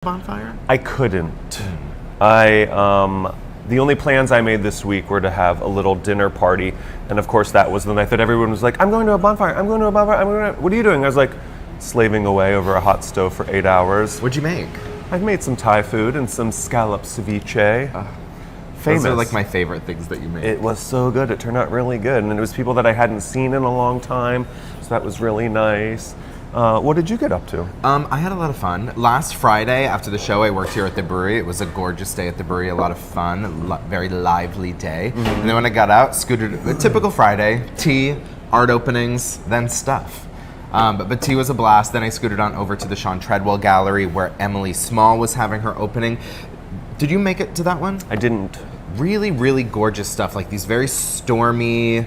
bonfire? I couldn't. The only plans I made this week were to have a little dinner party, and of course that was the night that everyone was like, I'm going to a bonfire, what are you doing? I was like, slaving away over a hot stove for 8 hours. What'd you make? I've made some Thai food and some scallop ceviche. Famous. Those are like my favorite things that you make. It was so good, it turned out really good, and it was people that I hadn't seen in a long time, so that was really nice. What did you get up to? I had a lot of fun. Last Friday, after the show, I worked here at the brewery. It was a gorgeous day at the brewery, a lot of fun, very lively day. Mm-hmm. And then when I got out, scooted, a typical Friday, tea, art openings, then stuff. But tea was a blast. Then I scooted on over to the Sean Treadwell Gallery where Emily Small was having her opening. Did you make it to that one? I didn't. Really, really gorgeous stuff, like these very stormy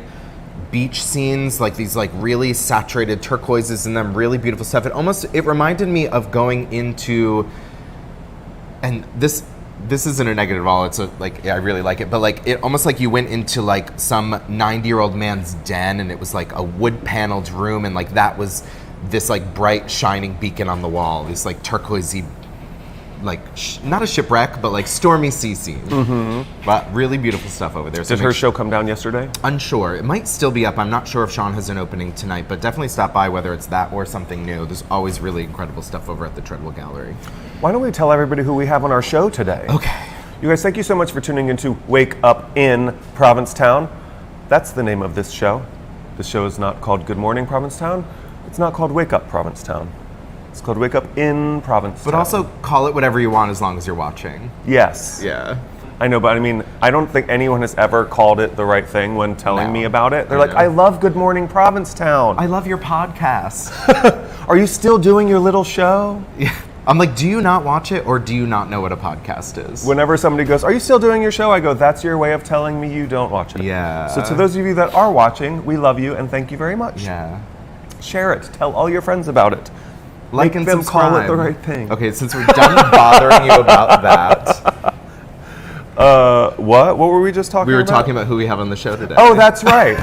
beach scenes, like these like really saturated turquoises in them, really beautiful stuff. It reminded me of going into, and this isn't a negative at all, it's I really like it, but like it almost like you went into like some 90-year-old man's den and it was like a wood paneled room and like that was this like bright shining beacon on the wall, this like turquoisey, like not a shipwreck, but like stormy sea scene. Mm-hmm. But really beautiful stuff over there. Did her show come down yesterday? Unsure. It might still be up. I'm not sure if Sean has an opening tonight, but definitely stop by whether it's that or something new. There's always really incredible stuff over at the Treadwell Gallery. Why don't we tell everybody who we have on our show today? Okay. You guys, thank you so much for tuning into Wake Up in Provincetown. That's the name of this show. The show is not called Good Morning Provincetown. It's not called Wake Up Provincetown. It's called Wake Up in Provincetown. But also call it whatever you want as long as you're watching. Yes. Yeah. I know, but I mean, I don't think anyone has ever called it the right thing when telling me about it. They're like, I love Good Morning Provincetown. I love your podcast. Are you still doing your little show? Yeah. I'm like, do you not watch it or do you not know what a podcast is? Whenever somebody goes, are you still doing your show? I go, that's your way of telling me you don't watch it. Yeah. So to those of you that are watching, we love you and thank you very much. Yeah. Share it. Tell all your friends about it. Like and subscribe. Call it the right thing. Okay, since we're done bothering you about that. What? What were we just talking about? We were talking about who we have on the show today. Oh, that's right.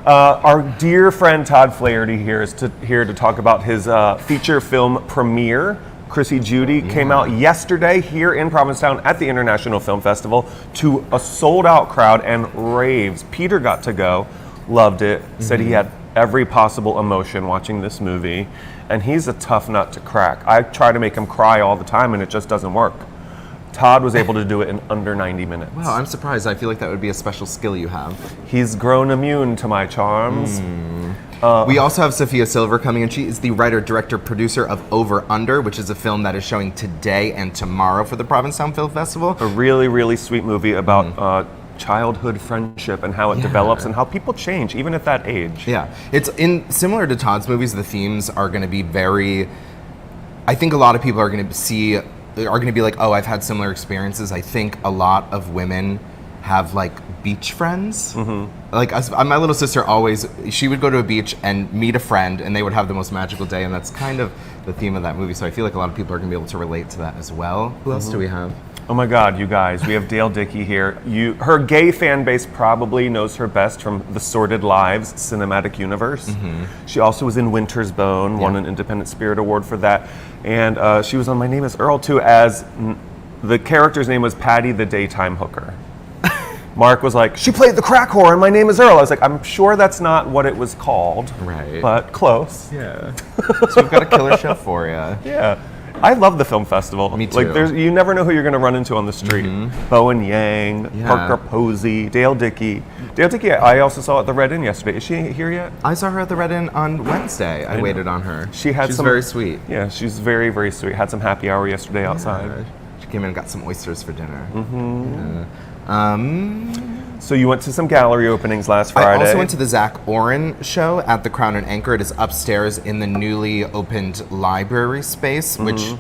Our dear friend Todd Flaherty here is here to talk about his feature film premiere. Chrissy Judy came out yesterday here in Provincetown at the International Film Festival to a sold-out crowd and raves. Peter got to go, loved it, said he had every possible emotion watching this movie, and he's a tough nut to crack. I try to make him cry all the time, and it just doesn't work. Todd was able to do it in under 90 minutes. Wow, I'm surprised. I feel like that would be a special skill you have. He's grown immune to my charms. We also have Sophia Silver coming in. She is the writer, director, producer of Over Under, which is a film that is showing today and tomorrow for the Provincetown Film Festival. A really, really sweet movie about childhood friendship and how it develops and how people change, even at that age. Yeah, it's similar to Todd's movies. The themes are going to be very. I think a lot of people are going to be like, oh, I've had similar experiences. I think a lot of women have like beach friends. Like my little sister she would go to a beach and meet a friend and they would have the most magical day, and that's kind of the theme of that movie. So I feel like a lot of people are going to be able to relate to that as well. Who else do we have? Oh my God, you guys, we have Dale Dickey here. Her gay fan base probably knows her best from the Sordid Lives cinematic universe. She also was in Winter's Bone, won an Independent Spirit Award for that. And she was on My Name is Earl too, as the character's name was Patty the Daytime Hooker. Mark was like, she played the crack whore in My Name is Earl. I was like, I'm sure that's not what it was called. Right. But close. Yeah. So we've got a killer show for you. Yeah. I love the film festival. Me too. Like, you never know who you're going to run into on the street. Bowen Yang, Parker Posey, Dale Dickey. Dale Dickey, I also saw at the Red Inn yesterday. Is she here yet? I saw her at the Red Inn on Wednesday. I waited on her. She's very sweet. Yeah, she's very, very sweet. Had some happy hour yesterday outside. She came in and got some oysters for dinner. So you went to some gallery openings last Friday. I also went to the Zach Oren show at the Crown and Anchor. It is upstairs in the newly opened library space, which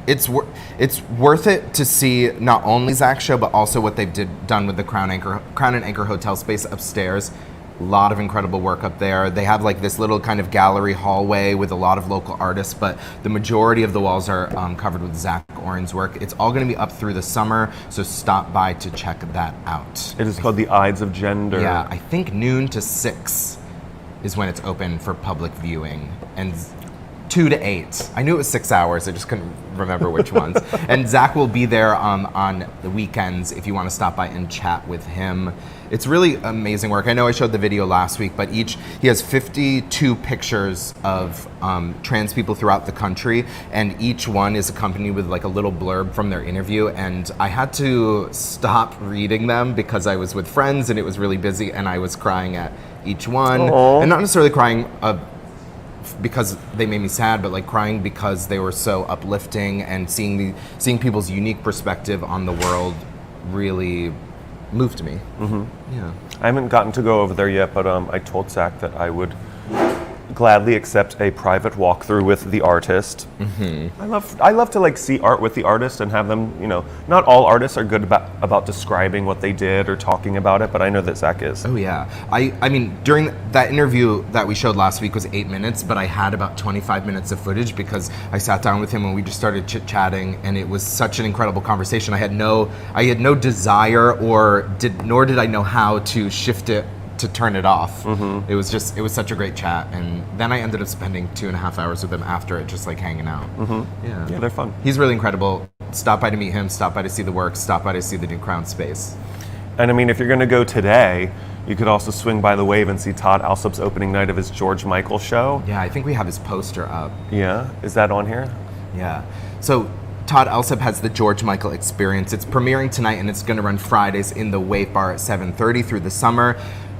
it's worth it to see not only Zach's show but also what they've done with the Crown and Anchor hotel space upstairs. A lot of incredible work up there. They have like this little kind of gallery hallway with a lot of local artists, but the majority of the walls are covered with Zach Oren's work. It's all going to be up through the summer, so stop by to check that out. It is called The Ides of Gender. Yeah, I think noon to 6 is when it's open for public viewing. And 2 to 8. I knew it was 6 hours. I just couldn't remember which ones. And Zach will be there on the weekends if you want to stop by and chat with him. It's really amazing work. I know I showed the video last week, but he has 52 pictures of trans people throughout the country, and each one is accompanied with like a little blurb from their interview. And I had to stop reading them because I was with friends and it was really busy, and I was crying at each one. Aww. And not necessarily crying because they made me sad, but like crying because they were so uplifting, and seeing people's unique perspective on the world really moved me. Mm-hmm. Yeah. I haven't gotten to go over there yet, but I told Zach that I would gladly accept a private walkthrough with the artist. Mm-hmm. I love to like see art with the artist and have them, not all artists are good about describing what they did or talking about it, but I know that Zach is. Oh yeah. I mean, during that interview that we showed last week was 8 minutes, but I had about 25 minutes of footage because I sat down with him and we just started chit-chatting, and it was such an incredible conversation. I had no desire nor did I know how to shift it to turn it off. Mm-hmm. It was such a great chat, and then I ended up spending 2.5 hours with him after it, just like hanging out. Mm-hmm. Yeah, they're fun. He's really incredible. Stop by to meet him, stop by to see the work, stop by to see the new Crown Space. And I mean, if you're gonna go today, you could also swing by the Wave and see Todd Alsop's opening night of his George Michael show. Yeah, I think we have his poster up. Yeah, is that on here? Yeah. So Todd Alsop has the George Michael Experience. It's premiering tonight, and it's gonna run Fridays in the Wave Bar at 7:30 through the summer.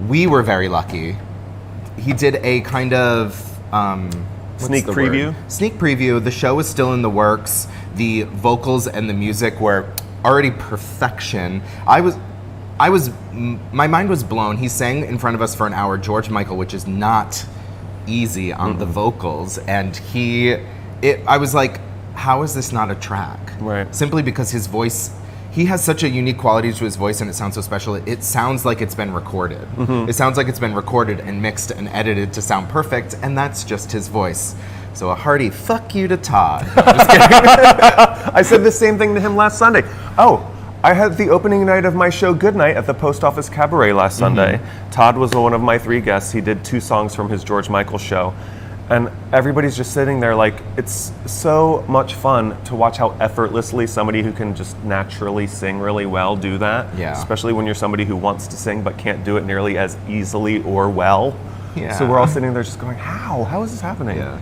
We were very lucky. He did a kind of sneak preview. Sneak preview. The show was still in the works. The vocals and the music were already perfection. My mind was blown. He sang in front of us for an hour, George Michael, which is not easy on the vocals, and I was like, how is this not a track? Right. Simply because his voice. He has such a unique quality to his voice, and it sounds so special. It sounds like it's been recorded. Mm-hmm. It sounds like it's been recorded and mixed and edited to sound perfect, and that's just his voice. So a hearty fuck you to Todd. Just kidding. I said the same thing to him last Sunday. Oh, I had the opening night of my show Goodnight at the Post Office Cabaret last Sunday. Todd was one of my 3 guests. He did 2 songs from his George Michael show. And everybody's just sitting there like, it's so much fun to watch how effortlessly somebody who can just naturally sing really well do that. Yeah. Especially when you're somebody who wants to sing but can't do it nearly as easily or well. Yeah. So we're all sitting there just going, how? How is this happening? Yeah.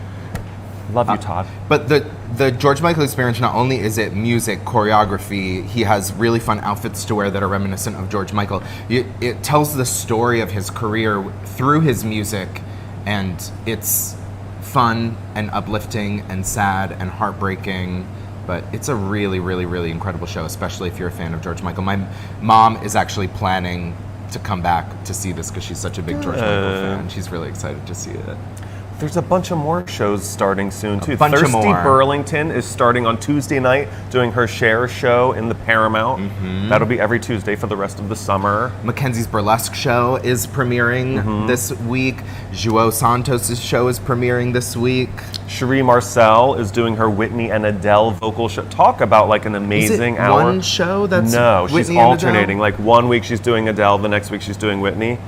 Love you, Todd. But the George Michael Experience, not only is it music, choreography, he has really fun outfits to wear that are reminiscent of George Michael. It tells the story of his career through his music, and it's fun and uplifting and sad and heartbreaking, but it's a really, really, really incredible show, especially if you're a fan of George Michael. My mom is actually planning to come back to see this because she's such a big George Michael fan. She's really excited to see it. There's a bunch of more shows starting soon, too. Bunch of more. Thirsty Burlington is starting on Tuesday night, doing her Cher show in the Paramount. Mm-hmm. That'll be every Tuesday for the rest of the summer. Mackenzie's Burlesque show is premiering this week. Joao Santos' show is premiering this week. Cherie Marcel is doing her Whitney and Adele vocal show. Talk about like an amazing is it hour. One show that's No, Whitney she's alternating. Like 1 week she's doing Adele, the next week she's doing Whitney.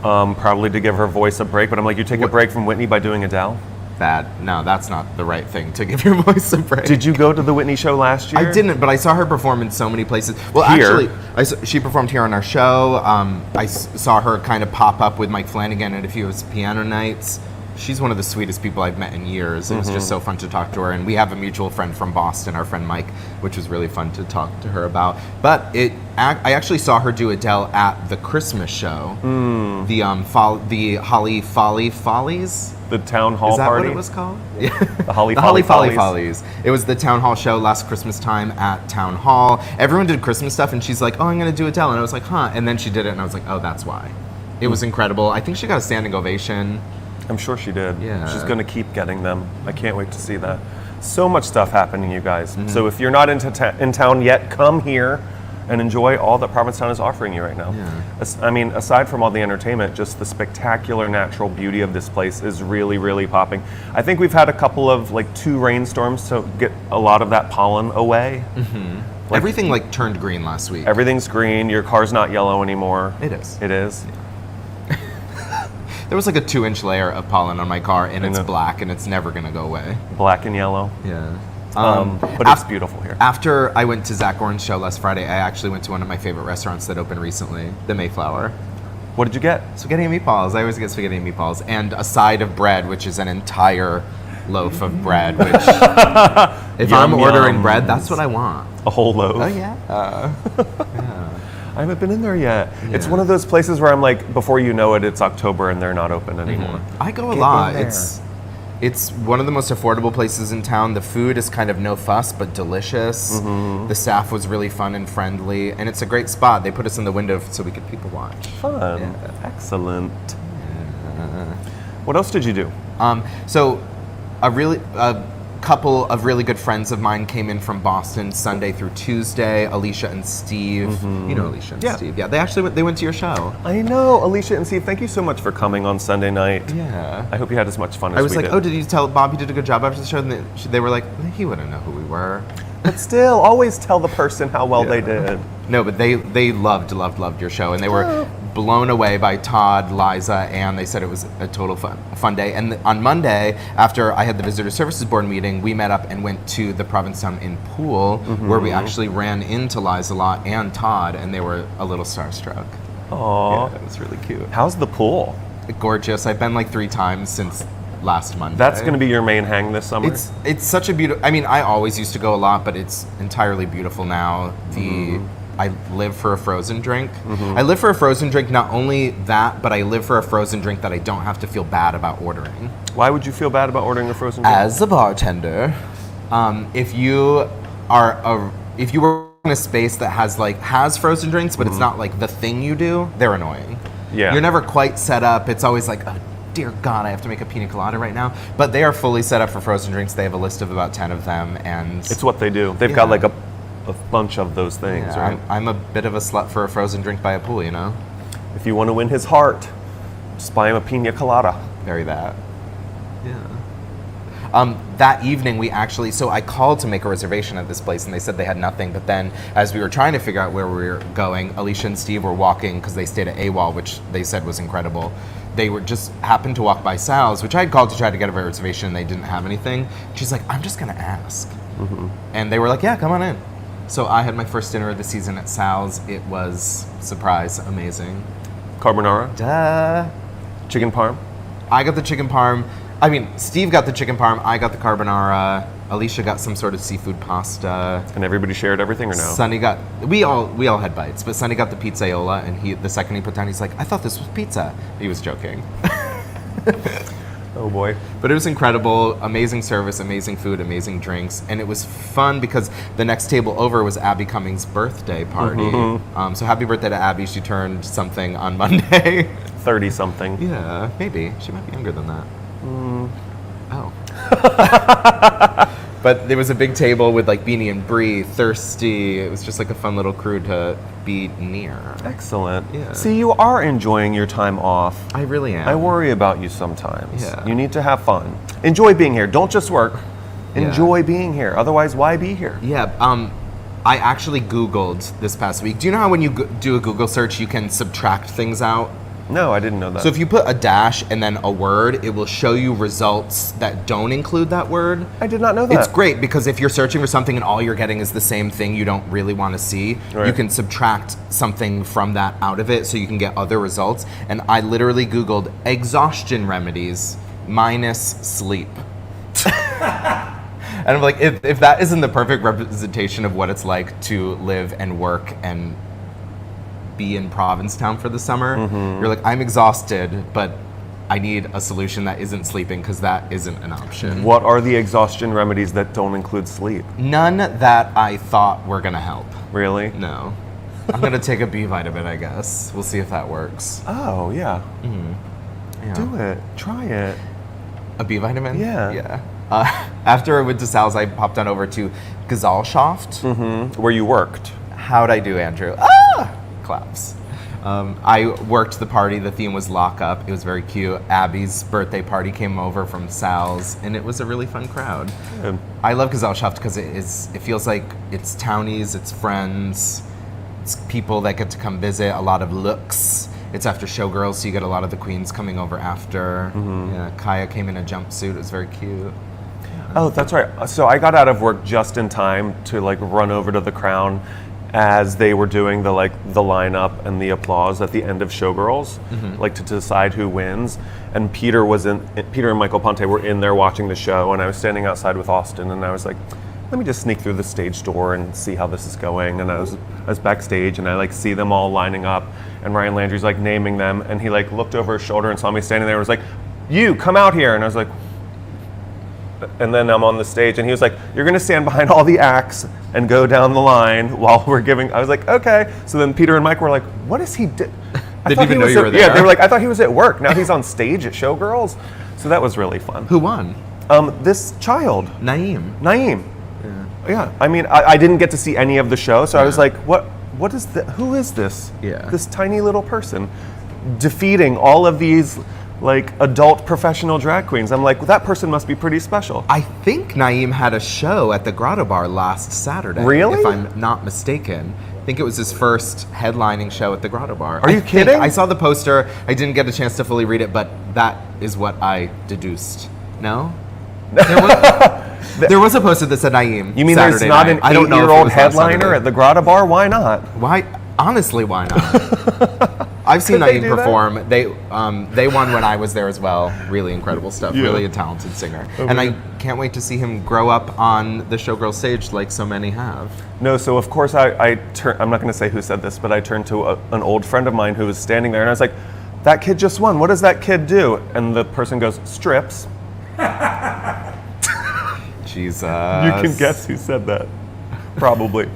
Probably to give her voice a break, but I'm like, you take a break from Whitney by doing Adele? No, that's not the right thing to give your voice a break. Did you go to the Whitney show last year? I didn't, but I saw her perform in so many places. Well, here. actually, she performed here on our show. I saw her kind of pop up with Mike Flanagan at a few of his piano nights. She's one of the sweetest people I've met in years. It was just so fun to talk to her, and we have a mutual friend from Boston, our friend Mike, which was really fun to talk to her about. But I actually saw her do Adele at the Christmas show, the Holly Follies. The town hall Is that party? what it was called? Yeah. The Holly Follies. It was the town hall show last Christmas time at town hall. Everyone did Christmas stuff, and she's like, "Oh, I'm going to do Adele," and I was like, "Huh?" And then she did it, and I was like, "Oh, that's why." It was incredible. I think she got a standing ovation. I'm sure she did. Yeah. She's going to keep getting them. I can't wait to see that. So much stuff happening, you guys. So if you're not in town yet, come here and enjoy all that Provincetown is offering you right now. Yeah. I mean, aside from all the entertainment, just the spectacular natural beauty of this place is really, really popping. I think we've had a couple of 2 rainstorms to get a lot of that pollen away. Everything turned green last week. Everything's green. Your car's not yellow anymore. It is. It is. There was like a 2-inch layer of pollen on my car, and it's know. black, and it's never gonna go away. Black and yellow. Yeah. But it's beautiful here. After I went to Zach Orn's show last Friday, I actually went to one of my favorite restaurants that opened recently, the Mayflower. What did you get? Spaghetti and meatballs. I always get spaghetti and meatballs, and a side of bread, which is an entire loaf of bread. Which, if I'm ordering bread, that's what I want. A whole loaf. Oh yeah. I haven't been in there yet. Yeah. It's one of those places where I'm like, before you know it, it's October and they're not open anymore. I go a Get lot. in there. It's one of the most affordable places in town. The food is kind of no fuss, but delicious. The staff was really fun and friendly, and it's a great spot. They put us in the window so we could people watch. Fun. Yeah. Excellent. What else did you do? So a couple of really good friends of mine came in from Boston Sunday through Tuesday. Alicia and Steve. You know Alicia and Steve. Yeah, they went to your show. I know, Alicia and Steve, thank you so much for coming on Sunday night. Yeah. I hope you had as much fun as I was we like, did. oh, did you tell Bob you did a good job after the show? And they were like, he wouldn't know who we were. But still, always tell the person how well they did. No, but they loved your show, and they were blown away by Todd, Liza, and they said it was a total fun day. And on Monday, after I had the Visitor Services Board meeting, we met up and went to the Provincetown Inn pool, where we actually ran into Liza a lot and Todd, and they were a little starstruck. Aww. Yeah, it was really cute. How's the pool? Gorgeous. I've been like 3 times since last Monday. That's going to be your main hang this summer? It's such a beautiful. I mean, I always used to go a lot, but it's entirely beautiful now. I live for a frozen drink. I live for a frozen drink. Not only that, but I live for a frozen drink that I don't have to feel bad about ordering. Why would you feel bad about ordering a frozen drink? As a bartender, if you were in a space that has frozen drinks, but it's not like the thing you do, they're annoying. Yeah. You're never quite set up. It's always like, oh, dear God, I have to make a pina colada right now. But they are fully set up for frozen drinks. They have a list of about 10 of them, and It's what they do. They've got like a bunch of those things, yeah, right? I'm a bit of a slut for a frozen drink by a pool, you know? If you want to win his heart, just buy him a pina colada. Very that. Yeah. That evening so I called to make a reservation at this place, and they said they had nothing, but then as we were trying to figure out where we were going, Alicia and Steve were walking, because they stayed at AWOL, which they said was incredible. They were just happened to walk by Sal's, which I had called to try to get a reservation, and they didn't have anything. She's like, I'm just gonna ask. And they were like, yeah, come on in. So I had my first dinner of the season at Sal's. It was, surprise, amazing. Carbonara? Duh. Chicken parm? I got the chicken parm. I mean, Steve got the chicken parm. I got the carbonara. Alicia got some sort of seafood pasta. And everybody shared everything or no? Sonny got, we all had bites, but Sonny got the pizzaiola, and the second he put down, he's like, I thought this was pizza. He was joking. Oh boy. But it was incredible, amazing service, amazing food, amazing drinks, and it was fun because the next table over was Abby Cummings' birthday party. So happy birthday to Abby. She turned something on Monday. 30-something. Yeah, maybe. She might be younger than that. Oh. But there was a big table with like Beanie and Bree, Thirsty. It was just like a fun little crew to be near. Excellent. Yeah. See, you are enjoying your time off. I really am. I worry about you sometimes. Yeah. You need to have fun. Enjoy being here. Don't just work. Yeah. Enjoy being here. Otherwise, why be here? Yeah. I actually Googled this past week. Do you know how when you do a Google search, you can subtract things out? No, I didn't know that. So if you put a dash and then a word, it will show you results that don't include that word. I did not know that. It's great because if you're searching for something and all you're getting is the same thing you don't really want to see, Right. you can subtract something from that out of it so you can get other results. And I literally Googled exhaustion remedies minus sleep. And I'm like, if that isn't the perfect representation of what it's like to live and work and be in Provincetown for the summer, you're like, I'm exhausted, but I need a solution that isn't sleeping because that isn't an option. What are the exhaustion remedies that don't include sleep? None that I thought were gonna help. Really? No. I'm gonna take a B vitamin, I guess. We'll see if that works. Oh, yeah. Yeah. Do it. Try it. A B vitamin? Yeah. Yeah. After I went to Sal's, I popped on over to Gesellschaft. Where you worked. How'd I do, Andrew? Ah! Claps. I worked the party. The theme was lock up. It was very cute. Abby's birthday party came over from Sal's, and it was a really fun crowd. Good. I love Gesellschaft because it feels like it's townies, it's friends, it's people that get to come visit, a lot of looks, it's after Showgirls, so you get a lot of the queens coming over after. Yeah, Kaya came in a jumpsuit. It was very cute. Oh, that's right. So I got out of work just in time to like run over to the Crown as they were doing the lineup and the applause at the end of Showgirls, like to decide who wins. And Peter and Michael Ponte were in there watching the show, and I was standing outside with Austin, and I was like, let me just sneak through the stage door and see how this is going. And I was backstage, and I like see them all lining up, and Ryan Landry's like naming them, and he like looked over his shoulder and saw me standing there and was like, "You come out here," and I was like. And then I'm on the stage, and he was like, "You're going to stand behind all the acts and go down the line while we're giving." I was like, "Okay." So then Peter and Mike were like, "What is he do?" They didn't even know you were there. Yeah, they were like, "I thought he was at work. Now he's on stage at Showgirls." So that was really fun. Who won? This child, Naeem. Yeah. I mean, I didn't get to see any of the show, so I was like, "What is that? Who is this? Yeah. This tiny little person defeating all of these." Like adult professional drag queens. I'm like, well, that person must be pretty special. I think Naeem had a show at the Grotto Bar last Saturday. Really? If I'm not mistaken. I think it was his first headlining show at the Grotto Bar. Are you kidding? I saw the poster. I didn't get a chance to fully read it, but that is what I deduced. No? There was a poster that said Naeem. You mean Saturday there's not night. an I don't know if it 8-year-old was last headliner Saturday. at the Grotto Bar? Why not? Why? Honestly, why not? I've seen Could they Naeem do that? perform. They won when I was there as well. Really incredible stuff. Yeah. Really a talented singer. And I can't wait to see him grow up on the Showgirl stage like so many have. No, so of course I'm not going to say who said this, but I turned to an old friend of mine who was standing there, and I was like, "That kid just won. What does that kid do?" And the person goes, "Strips." Jesus. You can guess who said that. Probably.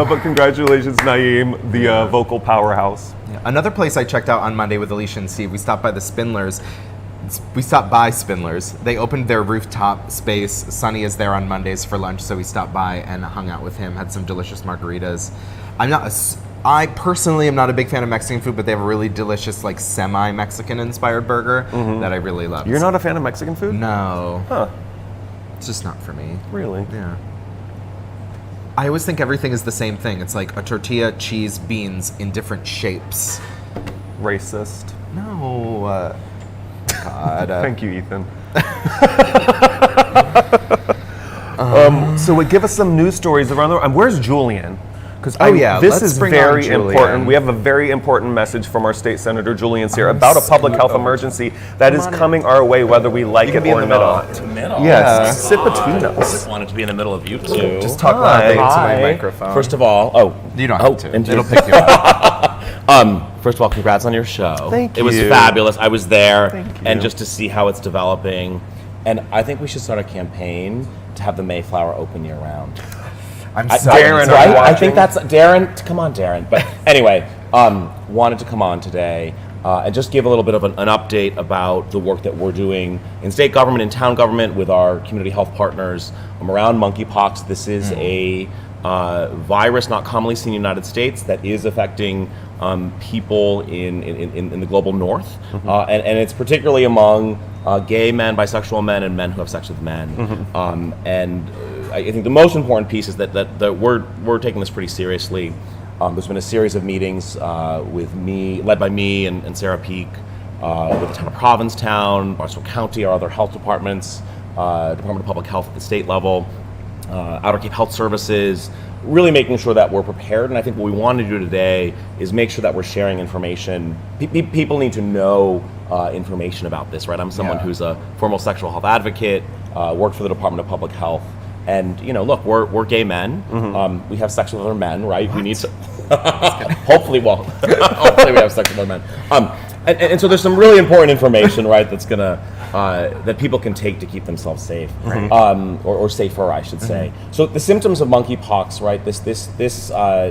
But congratulations, Naeem, the vocal powerhouse. Yeah. Another place I checked out on Monday with Alicia and Steve, we stopped by Spindlers. They opened their rooftop space. Sonny is there on Mondays for lunch, so we stopped by and hung out with him, had some delicious margaritas. I personally am not a big fan of Mexican food, but they have a really delicious, like, semi-Mexican inspired burger that I really love. You're not a fan of Mexican food? No. Huh. It's just not for me. Really? Yeah. I always think everything is the same thing. It's like a tortilla, cheese, beans in different shapes. Racist. No. God. Thank you, Ethan. So give us some news stories around the. Where's Julian? Because this let's is bring very on Julian. important. We have a very important message from our state senator Julian Sear about a public health emergency that is coming our way, whether we like it or not. Middle. Yes, sit between I us. just wanted to be in the middle of you two. Just talk loudly into my Hi. microphone. First of all, You don't have to. and It'll pick you up. First of all, congrats on your show. Thank It was you. fabulous. I was there, Thank you. and just to see how it's developing. And I think we should start a campaign to have the Mayflower open year round. I'm I- so Darren, excited. are you I watching? think that's Darren. Come on, Darren. But anyway, wanted to come on today and just give a little bit of an update about the work that we're doing in state government and town government with our community health partners around monkeypox. This is a virus not commonly seen in the United States that is affecting people in the global north, and it's particularly among gay men, bisexual men, and men who have sex with men. And I think the most important piece is that we're taking this pretty seriously. There's been a series of meetings led by me and Sarah Peak, with the town of Provincetown, Barstow County, our other health departments, Department of Public Health at the state level, Outer Cape Health Services, really making sure that we're prepared. And I think what we want to do today is make sure that we're sharing information. People need to know information about this, right? I'm someone who's a formal sexual health advocate, worked for the Department of Public Health. And, look, we're gay men. We have sex with other men, right? What? We need to... hopefully we have sex with other men. And so there's some really important information, right, that's gonna that people can take to keep themselves safe, or safer, I should say. So the symptoms of monkeypox, right? This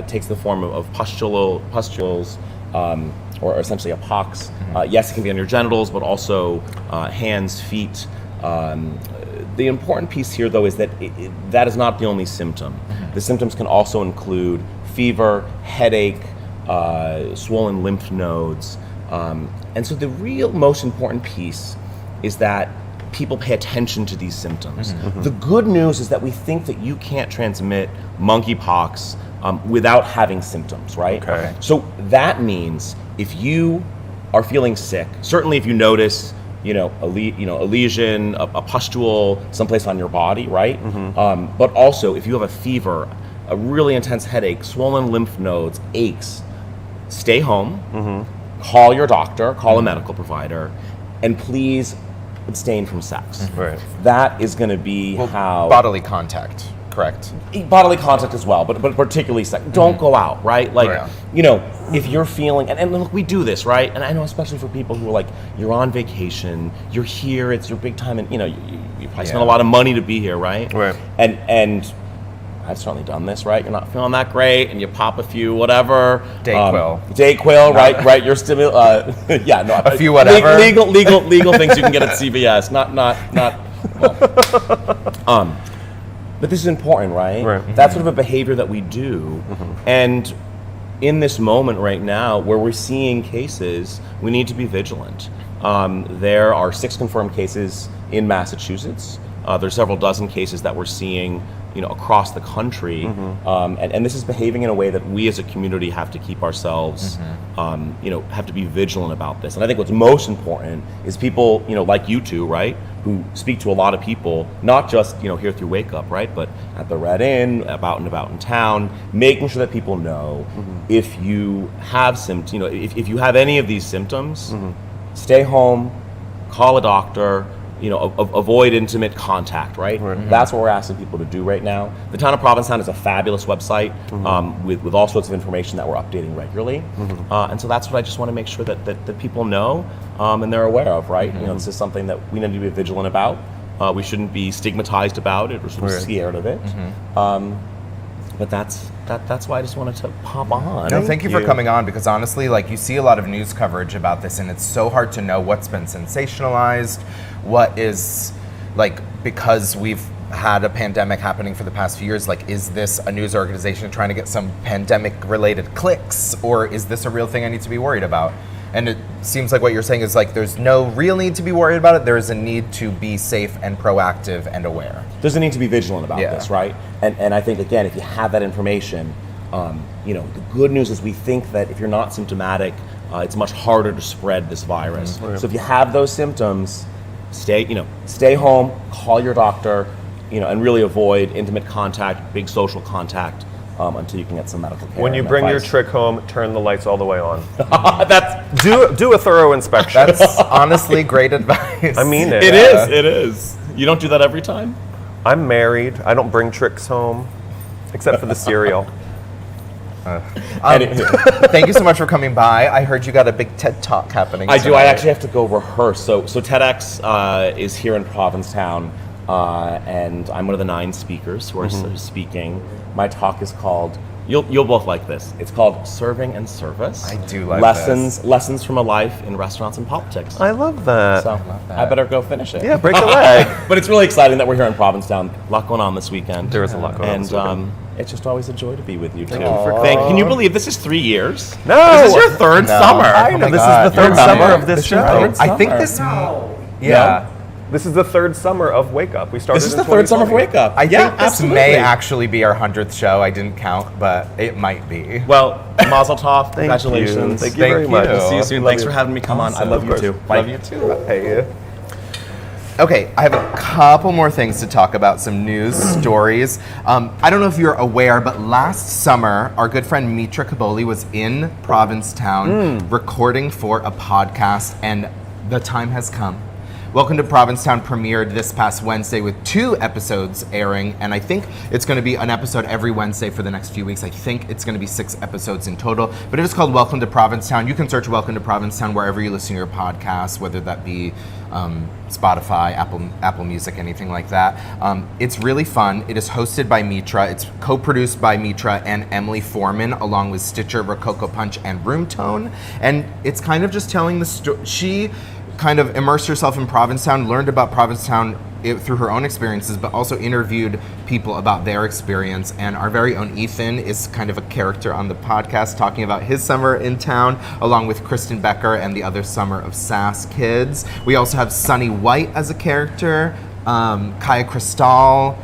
takes the form of pustules, or essentially a pox. Yes, it can be on your genitals, but also hands, feet. The important piece here, though, is that that is not the only symptom. The symptoms can also include fever, headache, swollen lymph nodes. And so the real most important piece is that people pay attention to these symptoms. The good news is that we think that you can't transmit monkeypox without having symptoms, right? Okay. So that means if you are feeling sick, certainly if you notice, a lesion, a pustule, someplace on your body, right? But also if you have a fever, a really intense headache, swollen lymph nodes, aches, stay home, call your doctor, call a medical provider, and please abstain from sex. Right. That is going to be how Bodily contact, correct? bodily contact as well, but particularly sex. Don't go out, right? Like, if you're feeling, and look, we do this, right? And I know especially for people who are like, you're on vacation, you're here, it's your big time, and you probably spend a lot of money to be here, right? Right. And I've certainly done this, right? You're not feeling that great, and you pop a few whatever. Dayquil, right? You're A few whatever. Legal things you can get at CVS. But this is important, right? Right. That's sort of a behavior that we do, and in this moment right now, where we're seeing cases, we need to be vigilant. There are 6 confirmed cases in Massachusetts. There's several dozen cases that we're seeing, across the country, and this is behaving in a way that we as a community have to keep ourselves, have to be vigilant about this. And I think what's most important is people, like you two, right, who speak to a lot of people, not just here through Wake Up, right, but at the Red Inn, about in town, making sure that people know if you have symptoms, if you have any of these symptoms, stay home, call a doctor. Avoid intimate contact, right? That's what we're asking people to do right now. The town of Provincetown is a fabulous website with all sorts of information that we're updating regularly. And so that's what I just want to make sure that people know and they're aware of, right? This is something that we need to be vigilant about. We shouldn't be stigmatized about it or sort of scared of it. But that's why I just wanted to pop on. No, thank you for coming on, because honestly, you see a lot of news coverage about this, and it's so hard to know what's been sensationalized, what is, because we've had a pandemic happening for the past few years, is this a news organization trying to get some pandemic-related clicks, or is this a real thing I need to be worried about? And it seems like what you're saying is there's no real need to be worried about it. There is a need to be safe and proactive and aware. There's a need to be vigilant about this, right? And I think, again, if you have that information, the good news is we think that if you're not symptomatic, it's much harder to spread this virus. So if you have those symptoms, stay home, call your doctor, and really avoid intimate contact, big social contact, until you can get some medical care. When you bring your trick home, turn the lights all the way on. That's do a thorough inspection. That's honestly great advice. I mean it. It is. You don't do that every time? I'm married. I don't bring tricks home, except for the cereal. Thank you so much for coming by. I heard you got a big TED Talk happening I do. tonight. I actually have to go rehearse. So TEDx is here in Provincetown, and I'm one of the 9 speakers who are speaking. My talk is called, you'll both like this, it's called Serving and Service. I do like Lessons from a life in restaurants and politics. I love that. So I better go finish it. Yeah, break a leg. But it's really exciting that we're here in Provincetown. A lot going on this weekend. There is a lot going on this weekend. And it's just always a joy to be with you, too. Thank you for coming. Can you believe this is 3 years? No! This is your 3rd summer. I know, this is the 3rd summer of this show. I think this. Yeah. This is the 3rd summer of Wake Up. We started This is in the 3rd summer of 2020. Wake Up. I think this absolutely. may actually be our 100th show. I didn't count, but it might be. Well, Mazel Tov. Congratulations. Thank you very much. you. See you soon. Love Thanks you. for having me come on. I Awesome. love you too. Bye. Love you too. Hey. Okay, I have a couple more things to talk about, some news stories. I don't know if you're aware, but last summer, our good friend Mitra Kaboli was in Provincetown recording for a podcast, and the time has come. Welcome to Provincetown premiered this past Wednesday with 2 episodes airing, and I think it's going to be an episode every Wednesday for the next few weeks. I think it's going to be 6 episodes in total, but it is called Welcome to Provincetown. You can search Welcome to Provincetown wherever you listen to your podcasts, whether that be Spotify, Apple Music, anything like that. It's really fun. It is hosted by Mitra. It's co-produced by Mitra and Emily Foreman, along with Stitcher, Rococo Punch, and Room Tone. And it's kind of just telling the story. She kind of immersed herself in Provincetown, learned about Provincetown through her own experiences, but also interviewed people about their experience. And our very own Ethan is kind of a character on the podcast, talking about his summer in town, along with Kristen Becker and the other Summer of Sass kids. We also have Sunny White as a character, Kaya Cristal,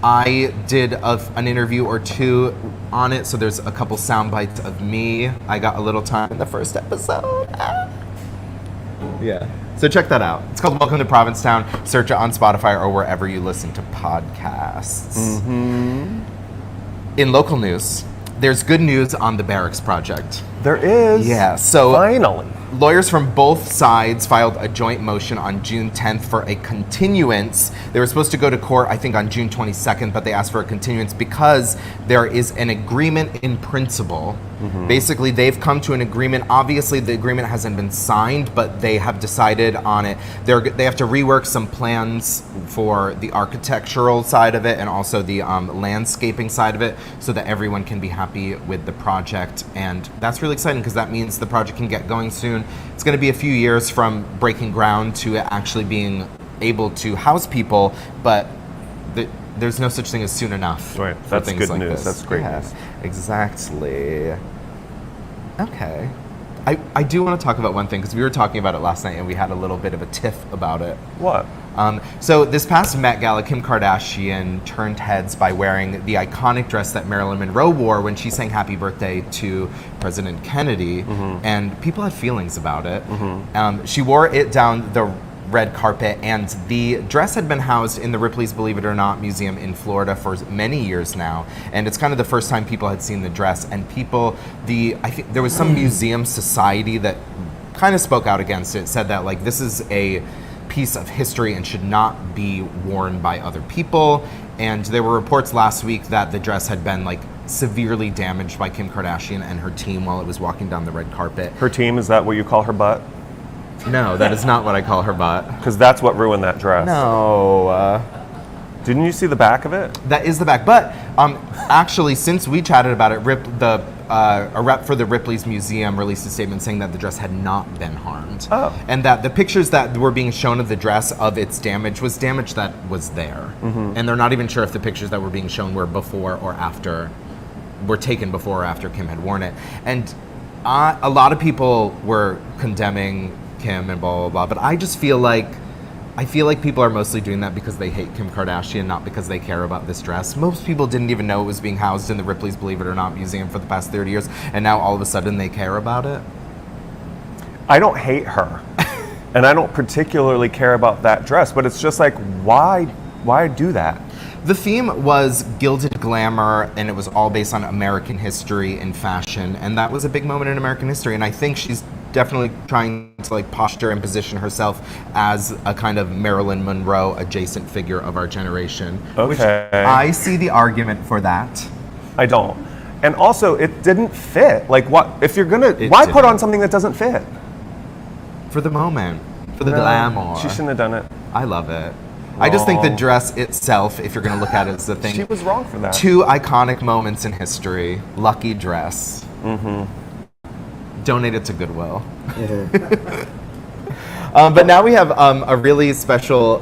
I did an interview or two on it, so there's a couple sound bites of me. I got a little time in the first episode. Yeah. So check that out. It's called Welcome to Provincetown. Search it on Spotify or wherever you listen to podcasts. Mm-hmm. In local news, there's good news on the Barracks project. There is. Yeah, so finally. Lawyers from both sides filed a joint motion on June 10th for a continuance. They were supposed to go to court, I think, on June 22nd, but they asked for a continuance because there is an agreement in principle. Mm-hmm. Basically, they've come to an agreement. Obviously, the agreement hasn't been signed, but they have decided on it. They have to rework some plans for the architectural side of it and also the landscaping side of it so that everyone can be happy with the project. And that's really exciting because that means the project can get going soon. It's going to be a few years from breaking ground to it actually being able to house people, but there's no such thing as soon enough. Right, for that's things good like news. this. That's great Yes, news. exactly. Okay. I do want to talk about one thing because we were talking about it last night and we had a little bit of a tiff about it. What? So this past Met Gala, Kim Kardashian turned heads by wearing the iconic dress that Marilyn Monroe wore when she sang Happy Birthday to President Kennedy, and people had feelings about it. She wore it down the red carpet, and the dress had been housed in the Ripley's Believe It or Not Museum in Florida for many years now, and it's kind of the first time people had seen the dress, and I think there was some museum society that kind of spoke out against it, said that like this is a piece of history and should not be worn by other people. And there were reports last week that the dress had been like severely damaged by Kim Kardashian and her team while it was walking down the red carpet. Her team, is that what you call her butt? No, that is not what I call her butt. Because that's what ruined that dress. No. Didn't you see the back of it? That is the back. But actually, since we chatted about it, a rep for the Ripley's Museum released a statement saying that the dress had not been harmed. Oh. And that the pictures that were being shown of the dress of its damage was damage that was there. And they're not even sure if the pictures that were being shown were taken before or after Kim had worn it. And a lot of people were condemning Kim and blah, blah, blah. But I just feel like people are mostly doing that because they hate Kim Kardashian, not because they care about this dress. Most people didn't even know it was being housed in the Ripley's Believe It or Not Museum for the past 30 years, and now all of a sudden they care about it. I don't hate her, and I don't particularly care about that dress, but it's just like, why do that? The theme was gilded glamour, and it was all based on American history and fashion, and that was a big moment in American history, and I think she's definitely trying to like posture and position herself as a kind of Marilyn Monroe adjacent figure of our generation. Okay. Which I see the argument for that. I don't. And also, it didn't fit. Like, what if you're gonna? Why put on something that doesn't fit? For the moment, for the glamour. She shouldn't have done it. I love it. I just think the dress itself, if you're going to look at it as the thing. She was wrong for that. Two iconic moments in history. Lucky dress. Donate it to Goodwill. But now we have a really special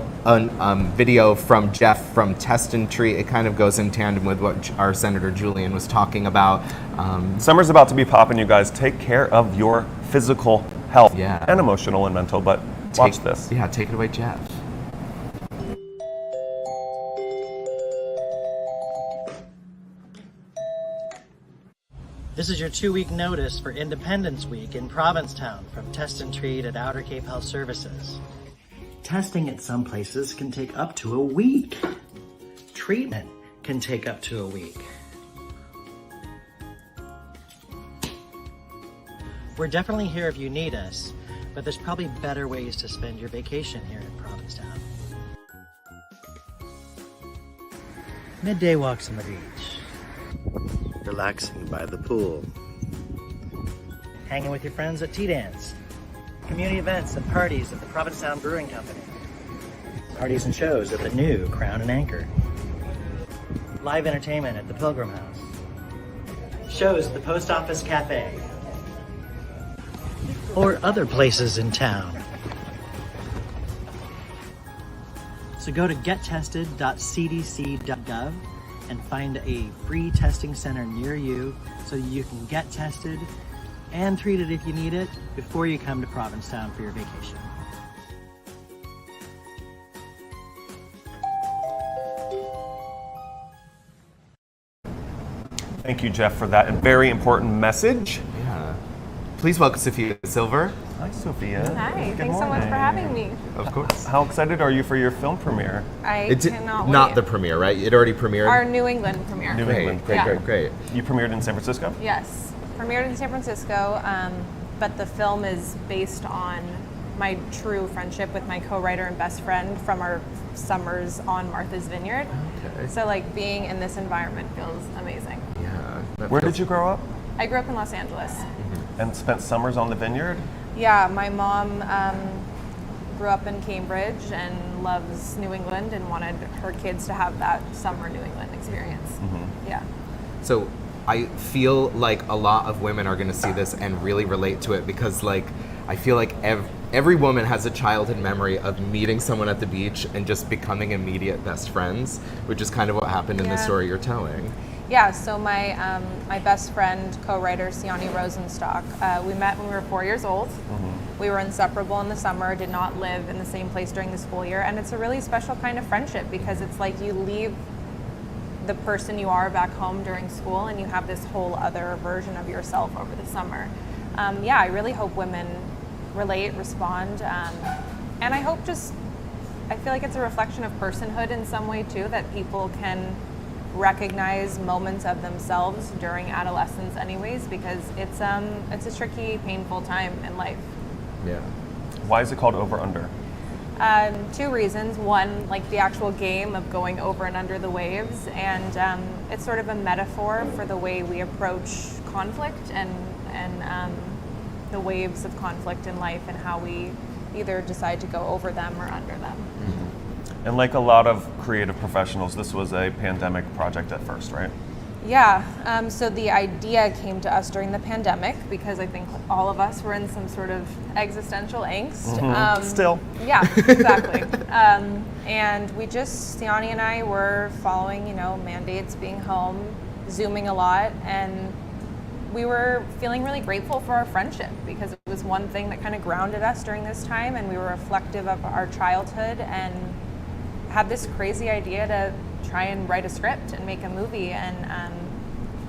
video from Jeff from Test and Treat. It kind of goes in tandem with what our Senator Julian was talking about. Summer's about to be popping, you guys. Take care of your physical health and emotional and mental, but watch this. Yeah, take it away, Jeff. This is your 2-week notice for Independence Week in Provincetown from Test and Treat at Outer Cape Health Services. Testing at some places can take up to a week. Treatment can take up to a week. We're definitely here if you need us, but there's probably better ways to spend your vacation here in Provincetown. Midday walks on the beach. Relaxing by the pool. Hanging with your friends at tea dance. Community events and parties at the Provincetown Brewing Company. Parties and shows at the new Crown and Anchor. Live entertainment at the Pilgrim House. Shows at the Post Office Cafe. Or other places in town. So go to gettested.cdc.gov and find a free testing center near you so you can get tested and treated if you need it before you come to Provincetown for your vacation. Thank you, Jeff, for that very important message. Yeah. Please welcome Sophia Silver. Hi, Sophia. Hi, Good thanks so much morning. for having me. Of course. How excited are you for your film premiere? I It's cannot not wait. the premiere, right? It already premiered? Our New England premiere. New Great, England. great, Yeah. great, great. You premiered in San Francisco? Yes, premiered in San Francisco, but the film is based on my true friendship with my co-writer and best friend from our summers on Martha's Vineyard. Okay. So like being in this environment feels amazing. Yeah. Where did you grow up? I grew up in Los Angeles. And spent summers on the vineyard? Yeah, my mom grew up in Cambridge and loves New England and wanted her kids to have that summer New England experience. Yeah. So I feel like a lot of women are going to see this and really relate to it because, like, I feel like every woman has a childhood memory of meeting someone at the beach and just becoming immediate best friends, which is kind of what happened in the Yeah. story you're telling. Yeah, so my best friend, co-writer Siani Rosenstock, we met when we were 4 years old. We were inseparable in the summer, did not live in the same place during the school year, and it's a really special kind of friendship because it's like you leave the person you are back home during school and you have this whole other version of yourself over the summer. Yeah, I really hope women relate, respond, and I hope I feel like it's a reflection of personhood in some way too, that people can recognize moments of themselves during adolescence anyways, because it's a tricky, painful time in life. Yeah. Why is it called Over Under? Two reasons. One, like the actual game of going over and under the waves, and it's sort of a metaphor for the way we approach conflict and the waves of conflict in life and how we either decide to go over them or under them. And like a lot of creative professionals, this was a pandemic project at first, right? Yeah, so the idea came to us during the pandemic because I think all of us were in some sort of existential angst. Still. Yeah, exactly. And Siani and I were following, mandates, being home, Zooming a lot, and we were feeling really grateful for our friendship because it was one thing that kind of grounded us during this time, and we were reflective of our childhood and had this crazy idea to try and write a script and make a movie, and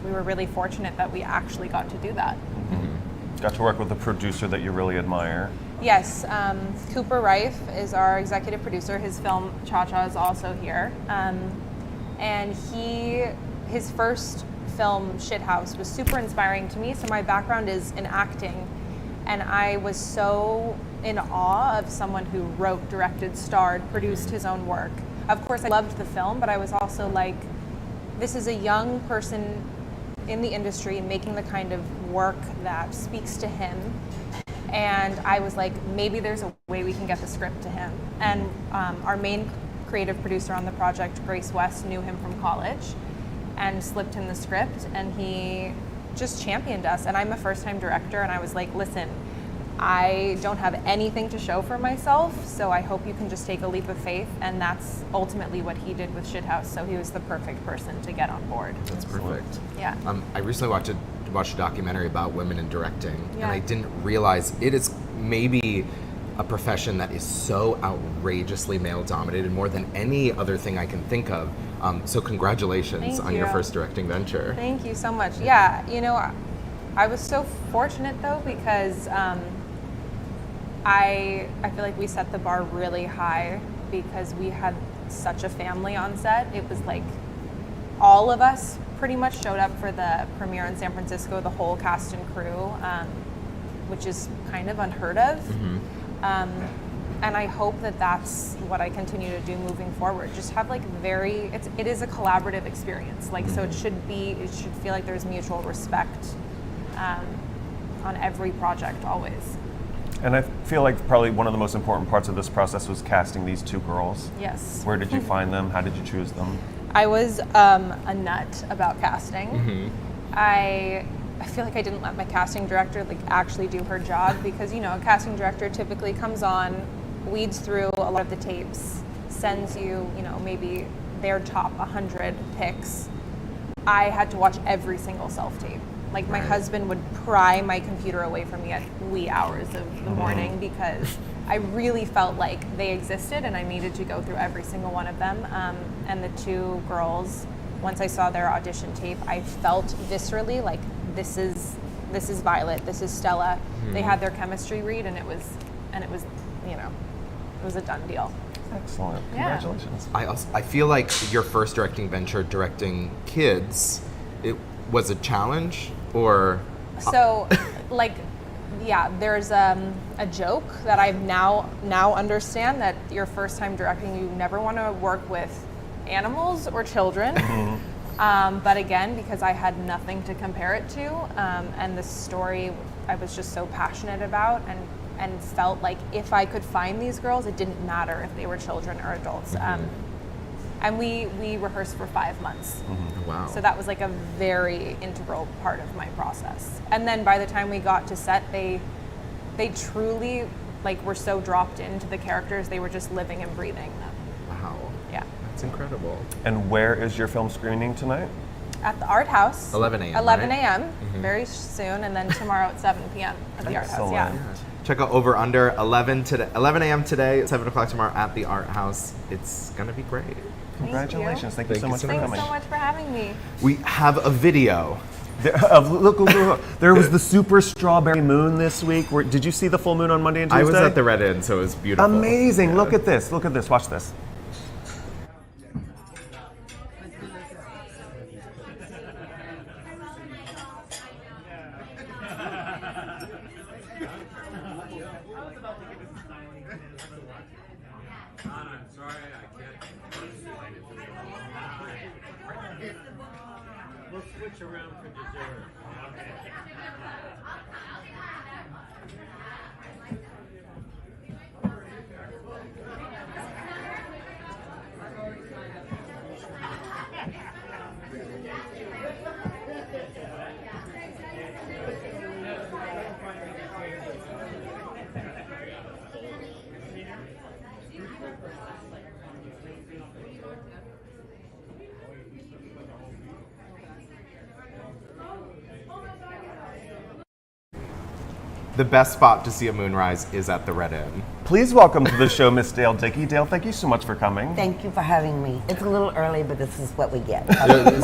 we were really fortunate that we actually got to do that. Got to work with a producer that you really admire. Yes, Cooper Rife is our executive producer. His film Cha Cha is also here, and his first film Shithouse was super inspiring to me. So my background is in acting, and I was so in awe of someone who wrote, directed, starred, produced his own work. Of course, I loved the film, but I was also like, this is a young person in the industry making the kind of work that speaks to him. And I was like, maybe there's a way we can get the script to him. And our main creative producer on the project, Grace West, knew him from college and slipped him the script, and he just championed us. And I'm a first-time director, and I was like, listen, I don't have anything to show for myself, so I hope you can just take a leap of faith. And that's ultimately what he did with Shithouse, so he was the perfect person to get on board. That's perfect. Yeah. I recently watched a documentary about women in directing, and Yeah. I didn't realize it is maybe a profession that is so outrageously male-dominated, more than any other thing I can think of. So congratulations Thank on your you. first directing venture. Thank you so much. Yeah, I was so fortunate though because I feel like we set the bar really high because we had such a family on set. It was like all of us pretty much showed up for the premiere in San Francisco, the whole cast and crew, which is kind of unheard of. And I hope that that's what I continue to do moving forward. Just have like it is a collaborative experience. Like, so it should feel like there's mutual respect on every project always. And I feel like probably one of the most important parts of this process was casting these two girls. Yes. Where did you find them? How did you choose them? I was a nut about casting. I feel like I didn't let my casting director like actually do her job because a casting director typically comes on, weeds through a lot of the tapes, sends you maybe their top 100 picks. I had to watch every single self-tape. Like my husband would pry my computer away from me at wee hours of the morning because I really felt like they existed and I needed to go through every single one of them. And the two girls, once I saw their audition tape, I felt viscerally like this is Violet, this is Stella. They had their chemistry read, and it was you know, it was a done deal. Excellent. Yeah. Congratulations. I feel like your first directing venture, directing kids, it was a challenge, or So, like, yeah, there's a joke that I now understand that your first time directing, you never want to work with animals or children. But again, because I had nothing to compare it to, and the story I was just so passionate about, and felt like if I could find these girls, it didn't matter if they were children or adults. And we rehearsed for 5 months. wow. So that was like a very integral part of my process. And then by the time we got to set, they truly like were so dropped into the characters, they were just living and breathing them. Wow. Yeah. That's incredible. And where is your film screening tonight? At the Art House. 11 a.m., 11 right? a.m. Very soon, and then tomorrow at 7 p.m. at the Art House. Yeah. Excellent. Check out Over Under 11 a.m. today, 7 o'clock tomorrow at the Art House. It's gonna be great. Congratulations. Thank you so much for Thanks coming. so much for having me. We have a video. Look. There was the super strawberry moon this week. Did you see the full moon on Monday and Tuesday? I was at the Red Inn, so it was beautiful. Amazing. Yeah. Look at this. Watch this. We'll switch around for dessert. The best spot to see a moonrise is at the Red Inn. Please welcome to the show, Miss Dale Dickey. Dale, thank you so much for coming. Thank you for having me. It's a little early, but this is what we get.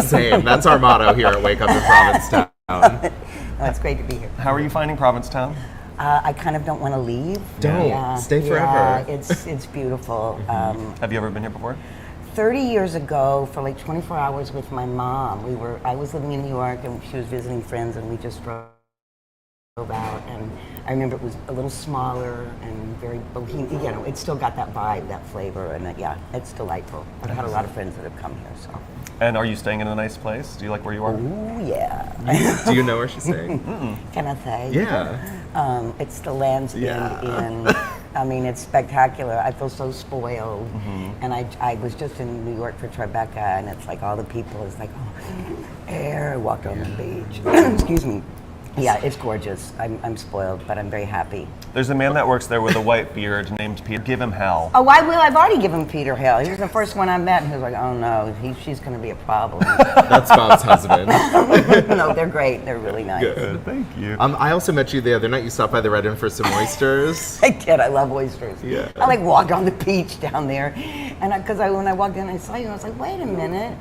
Same. That's our motto here at Wake Up in Provincetown. Oh, it's great to be here. How are you finding Provincetown? I kind of don't want to leave. Don't. Stay forever. Yeah, it's beautiful. Have you ever been here before? 30 years ago, for like 24 hours with my mom, I was living in New York and she was visiting friends, and we just drove out, and I remember it was a little smaller and very bohemian. You know, it still got that vibe, that flavor, and yeah, it's delightful. I've had a lot of friends that have come here, so. And are you staying in a nice place? Do you like where you are? Ooh, yeah. Do you know where she's staying? Can I say? Yeah. It's the Lansing Inn. I mean, it's spectacular. I feel so spoiled. And I was just in New York for Tribeca, and it's like all the people, it's like, oh, air, walked on the beach. Excuse me. Yeah, it's gorgeous. I'm spoiled, but I'm very happy. There's a man that works there with a white beard named Peter. Give him hell. Oh, I will. I've already given Peter hell. He was the first one I met, and he was like, oh no, she's going to be a problem. That's Bob's husband. No, they're great. They're really nice. Good, thank you. I also met you the other night. You stopped by the Red Inn for some oysters. I did. I love oysters. Yeah. I like walked on the beach down there, and when I walked in, I saw you. I was like, wait a minute,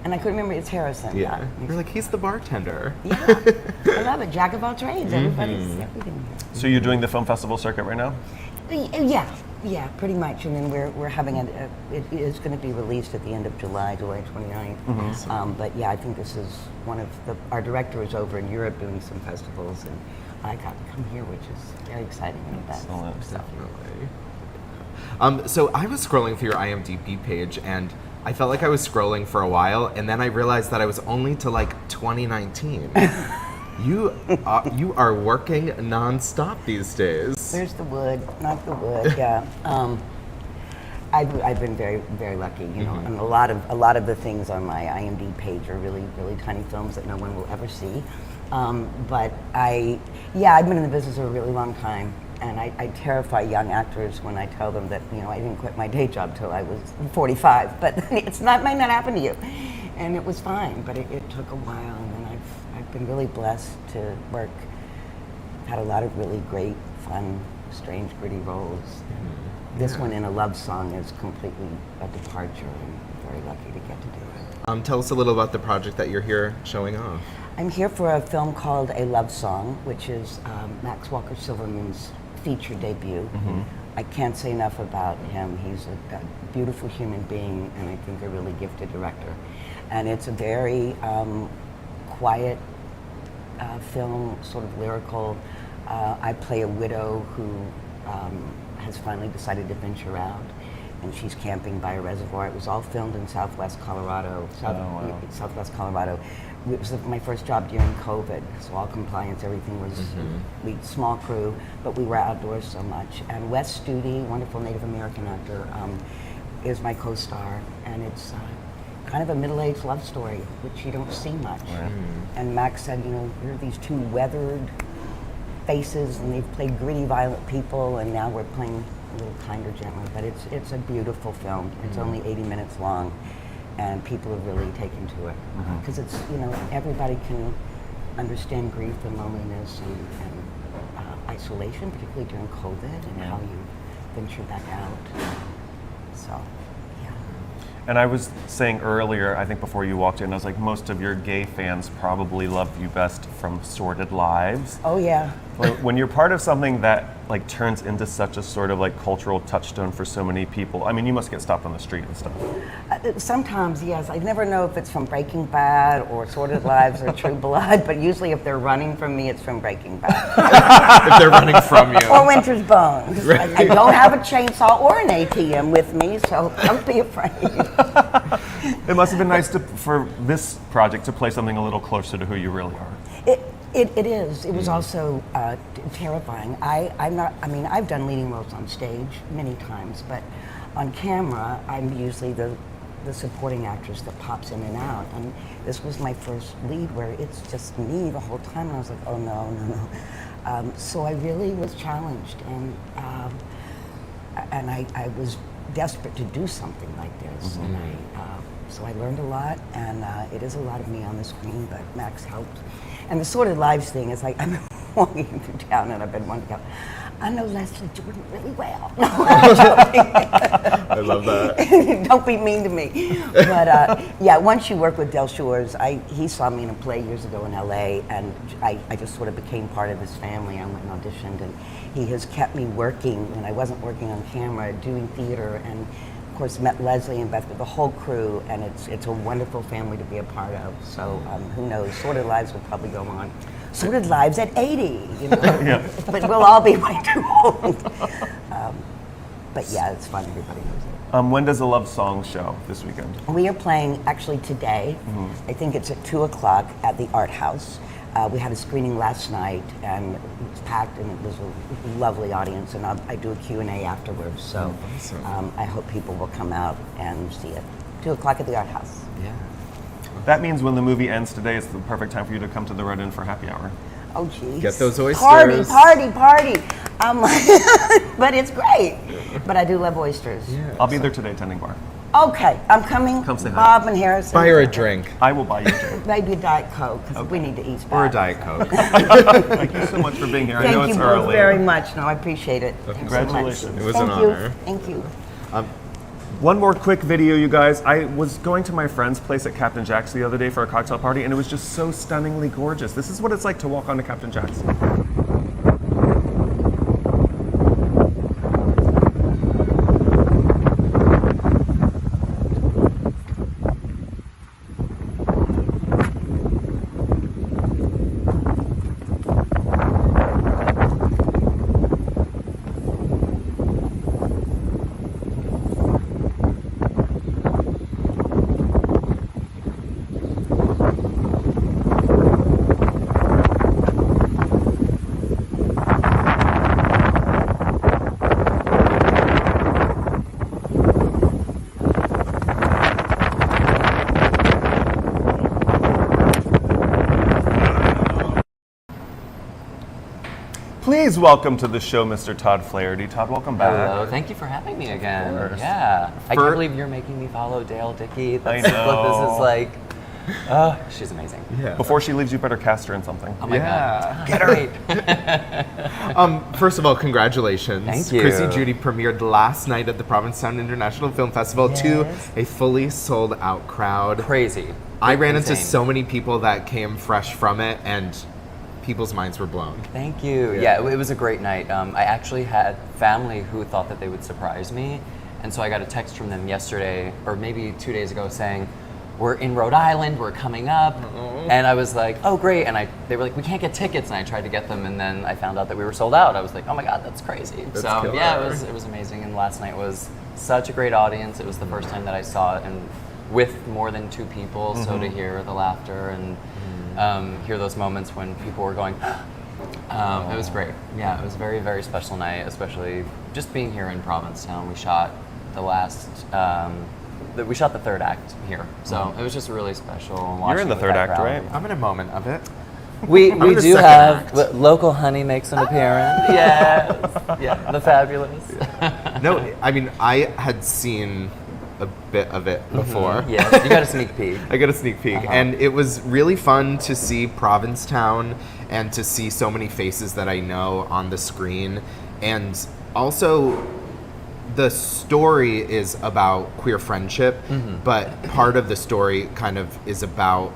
and I couldn't remember it's Harrison. Yeah. You're like, he's the bartender. Yeah. I love it. Jack of all trades. Everybody's everything. So you're doing the film festival circuit right now? Yeah, pretty much. And then we're having it is going to be released at the end of July 29th. But yeah, I think this is our director is over in Europe doing some festivals, and I got to come here, which is very exciting. Excellent. So I was scrolling through your IMDb page, and I felt like I was scrolling for a while, and then I realized that I was only to like 2019. You are working nonstop these days. There's the wood, not the wood. Yeah. I've been very, very lucky. You know, and a lot of the things on my IMDb page are really, really tiny films that no one will ever see. But I've been in the business for a really long time. And I terrify young actors when I tell them that, you know, I didn't quit my day job till I was 45, but might not happen to you. And it was fine, but it took a while, and then I've been really blessed to work, had a lot of really great, fun, strange, gritty roles. This one in a love song is completely a departure, and I'm very lucky to get to do it. Tell us a little about the project that you're here showing off. I'm here for a film called A Love Song, which is Max Walker Silverman's feature debut. I can't say enough about him. He's a beautiful human being, and I think a really gifted director. And it's a very quiet film, sort of lyrical. I play a widow who has finally decided to venture out, and she's camping by a reservoir. It was all filmed in Southwest Colorado. Southwest Colorado. It was my first job during COVID, so all compliance, everything was we small crew, but we were outdoors so much. And Wes Studi, wonderful Native American actor, is my co-star, and it's kind of a middle-aged love story, which you don't see much. And Max said, you know, you're these two weathered faces, and they've played gritty, violent people, and now we're playing a little kinder, gentler. But it's a beautiful film. It's only 80 minutes long, and people have really taken to it because it's, you know, everybody can understand grief and loneliness and isolation, particularly during COVID, and how you venture back out. So. And I was saying earlier, I think before you walked in, I was like, most of your gay fans probably love you best from Sordid Lives. Oh yeah. When you're part of something that like turns into such a sort of like cultural touchstone for so many people, I mean, you must get stopped on the street and stuff. Sometimes, yes. I never know if it's from Breaking Bad or Sordid Lives or True Blood, but usually if they're running from me, it's from Breaking Bad. If they're running from you. Or Winter's Bone. I don't have a chainsaw or an ATM with me, so don't be afraid. It must have been nice for this project to play something a little closer to who you really are. It is. It was also terrifying. I've done leading roles on stage many times, but on camera, I'm usually the supporting actress that pops in and out. And this was my first lead where it's just me the whole time, and I was like, oh no. So I really was challenged, and I was desperate to do something like this. And so I learned a lot, and it is a lot of me on the screen, but Max helped. And the Sordid Lives thing is like, I'm walking through town and I've been wanting to go, I know Leslie Jordan really well. No, I'm joking. I love that. Don't be mean to me. But yeah, once you work with Del Shores, he saw me in a play years ago in LA, and I just sort of became part of his family. I went and auditioned, and he has kept me working when I wasn't working on camera, doing theater, and of course met Leslie and Beth, the whole crew, and it's a wonderful family to be a part of. So who knows, Sordid Lives will probably go on. Sordid Lives at 80, you know? Yeah. But we'll all be way too old. But yeah, it's fun, everybody knows it. When does the Love Song show this weekend? We are playing actually today. I think it's at 2 o'clock at the Art House. We had a screening last night, and it was packed, and it was a lovely audience, and I do a Q&A afterwards, so Awesome. I hope people will come out and see it. 2 o'clock at the Art House. Yeah. That means when the movie ends today, it's the perfect time for you to come to the Red Inn for happy hour. Oh, geez. Get those oysters. Party. I'm like, but it's great. But I do love oysters. Yeah. I'll be there today tending bar. Okay, I'm coming. Come say hi. Bob and Harrison. Buy her a drink. I will buy you a drink. Maybe a Diet Coke, because we need to eat Or a fast. Diet Coke. Thank you so much for being here. I know Thank it's you early. both very much. No, I appreciate it. Thanks so much. Congratulations. It was Thank an you. honor. Thank you. One more quick video, you guys. I was going to my friend's place at Captain Jack's the other day for a cocktail party, and it was just so stunningly gorgeous. This is what it's like to walk onto Captain Jack's. Please welcome to the show, Mr. Todd Flaherty. Todd, welcome back. Hello, thank you for having me again. course. Yeah, I For- can't believe you're making me follow Dale Dickey. I That's know. what this is like. She's amazing. Yeah. Before she leaves, you better cast her in something. Oh my Yeah. God. Get her. First of all, congratulations. Thank you. Chrissy Judy premiered last night at the Provincetown International Film Festival Yes. to a fully sold out crowd. Crazy. I ran into Insane. so many people that came fresh from it, and people's minds were blown. Thank you. Yeah, it was a great night. I actually had family who thought that they would surprise me. And so I got a text from them yesterday, or maybe 2 days ago, saying, we're in Rhode Island, we're coming up. And I was like, oh, great. And they were like, we can't get tickets. And I tried to get them, and then I found out that we were sold out. I was like, oh my God, that's crazy. That's so killer. yeah, it was amazing. And last night was such a great audience. It was the first time that I saw it, and with more than 2 people. So to hear the laughter and hear those moments when people were going, it was great. Yeah, it was a very, very special night, especially just being here in Provincetown. We shot the third act here, so it was just really special. You're in the watching third with that act, crowd. right? I'm in a moment of it. We in the do second have act. local honey makes an appearance. Yes, yeah, the fabulous. No, I mean, I had seen a bit of it before. Yes, you got a sneak peek. I got a sneak peek, and it was really fun to see Provincetown and to see so many faces that I know on the screen. And also, the story is about queer friendship, but part of the story kind of is about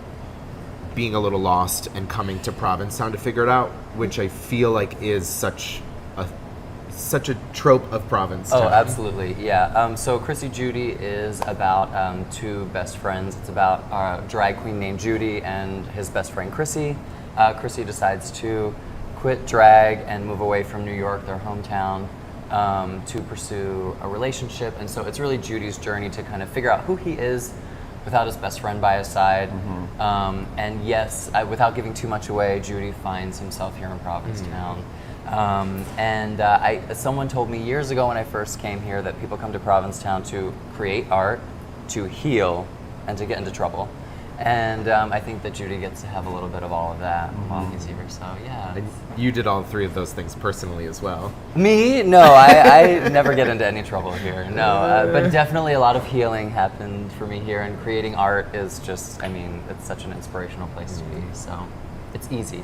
being a little lost and coming to Provincetown to figure it out, which I feel like is such a trope of Provincetown. Oh, absolutely, yeah. So Chrissy Judy is about 2 best friends. It's about a drag queen named Judy and his best friend Chrissy. Chrissy decides to quit drag and move away from New York, their hometown, to pursue a relationship. And so it's really Judy's journey to kind of figure out who he is without his best friend by his side. And yes, without giving too much away, Judy finds himself here in Provincetown. Someone told me years ago when I first came here that people come to Provincetown to create art, to heal, and to get into trouble. And I think that Judy gets to have a little bit of all of that while he's here. So yeah. You did all 3 of those things personally as well. Me? No, I never get into any trouble here. No, but definitely a lot of healing happened for me here, and creating art is just, I mean, it's such an inspirational place to be. So it's easy.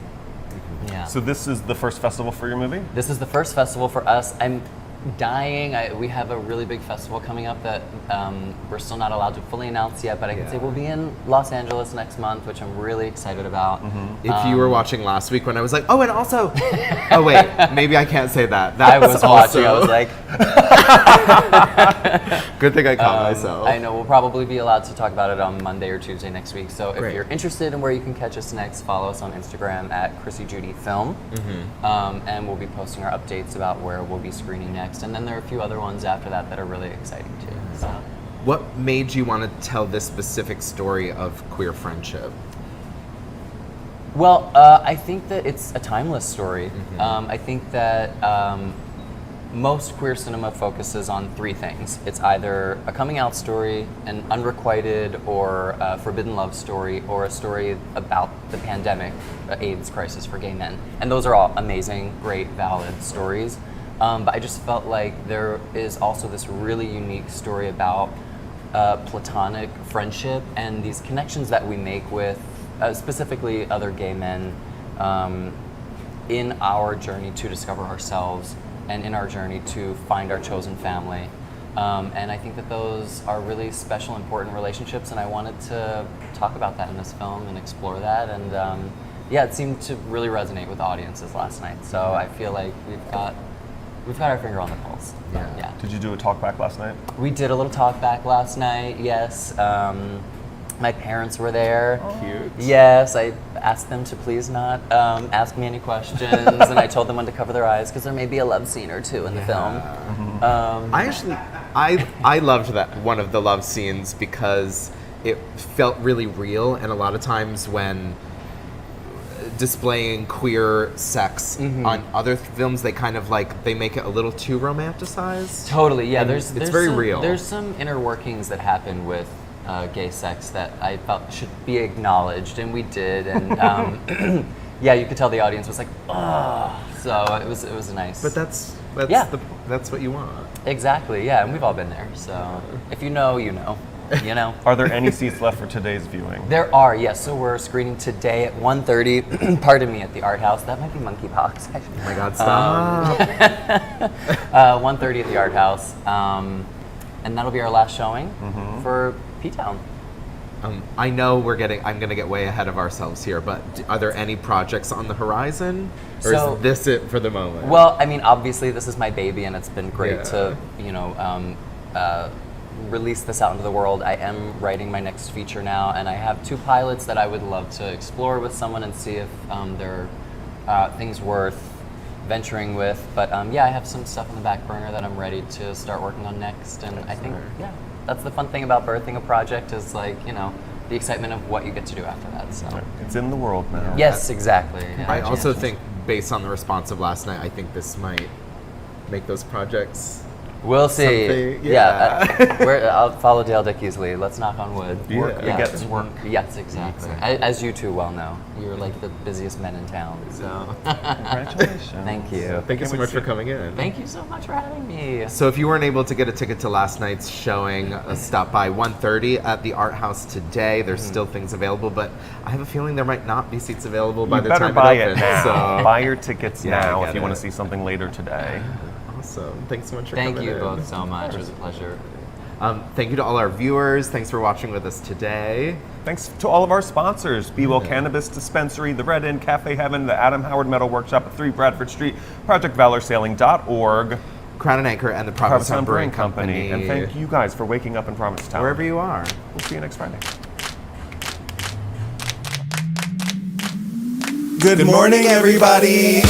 Yeah. So this is the first festival for your movie? This is the first festival for us. I'm dying. We have a really big festival coming up that we're still not allowed to fully announce yet, but I can say we'll be in Los Angeles next month, which I'm really excited about. If you were watching last week when I was like, oh, and also, oh wait, maybe I can't say that. I was watching, I was like, good thing I caught myself. I know, we'll probably be allowed to talk about it on Monday or Tuesday next week. So if Great. you're interested in where you can catch us next, follow us on Instagram at Chrissy Judy Film. And we'll be posting our updates about where we'll be screening next. And then there are a few other ones after that that are really exciting too. So. What made you want to tell this specific story of queer friendship? Well, I think that it's a timeless story. I think that most queer cinema focuses on 3 things. It's either a coming out story, an unrequited or forbidden love story, or a story about the pandemic, the AIDS crisis for gay men. And those are all amazing, great, valid stories. But I just felt like there is also this really unique story about platonic friendship and these connections that we make with specifically other gay men in our journey to discover ourselves and in our journey to find our chosen family. And I think that those are really special, important relationships, and I wanted to talk about that in this film and explore that. And yeah, it seemed to really resonate with audiences last night. So I feel like we've got our finger on the pulse. Yeah. Did you do a talk back last night? We did a little talk back last night, yes. My parents were there. Cute. Yes, I asked them to please not ask me any questions, and I told them when to cover their eyes because there may be a love scene or 2 in the film. I loved that one of the love scenes because it felt really real, and a lot of times when displaying queer sex on other films, they kind of they make it a little too romanticized. Totally, yeah. And There's very some, real. There's some inner workings that happen with gay sex that I felt should be acknowledged, and we did. And yeah, you could tell the audience was like, oh. So it was nice. But that's what you want. Exactly, yeah, and we've all been there. So if you know, you know. you know. Are there any seats left for today's viewing? There are, yes. So we're screening today at 1:30. Pardon me, at the Art House. That might be monkeypox. Oh my God, stop. 1:30 at the Art House, and that'll be our last showing for P-Town. I know I'm gonna get way ahead of ourselves here, but are there any projects on the horizon? Or So- is this it for the moment? Well, I mean, obviously this is my baby, and it's been great Yeah. to, release this out into the world. I am writing my next feature now, and I have 2 pilots that I would love to explore with someone and see if there are things worth venturing with. But yeah, I have some stuff on the back burner that I'm ready to start working on next, and I think, yeah, that's the fun thing about birthing a project is the excitement of what you get to do after that. So It's in the world now. yes, exactly. Yeah, I also chances. think, based on the response of last night, I think this might make those projects. We'll see. Something- I'll follow Dale Dickey's lead. Let's knock on wood. Work begets work. Yes, exactly. As you two well know, you're like the busiest men in town. So Congratulations. thank you. Thank you so much for coming in. Thank you so much for having me. So if you weren't able to get a ticket to last night's showing, stop by 1:30 at the Art House today. There's still things available, but I have a feeling there might not be seats available by You the better time buy it it opens. now. So. Buy your tickets Yeah, I now get if you want it. to see something later today. Awesome. Thanks so much for Thank coming you in. both so much. It was a pleasure. Thank you to all our viewers. Thanks for watching with us today. Thanks to all of our sponsors: Be Well Cannabis Dispensary, The Red Inn, Cafe Heaven, the Adam Howard Metal Workshop at 3 Bradford Street, ProjectValorsailing.org, Crown and Anchor and the Provincetown Provincetown Brewing Company. And thank you guys for waking up in Provincetown. Wherever you are. We'll see you next Friday. Good morning, everybody.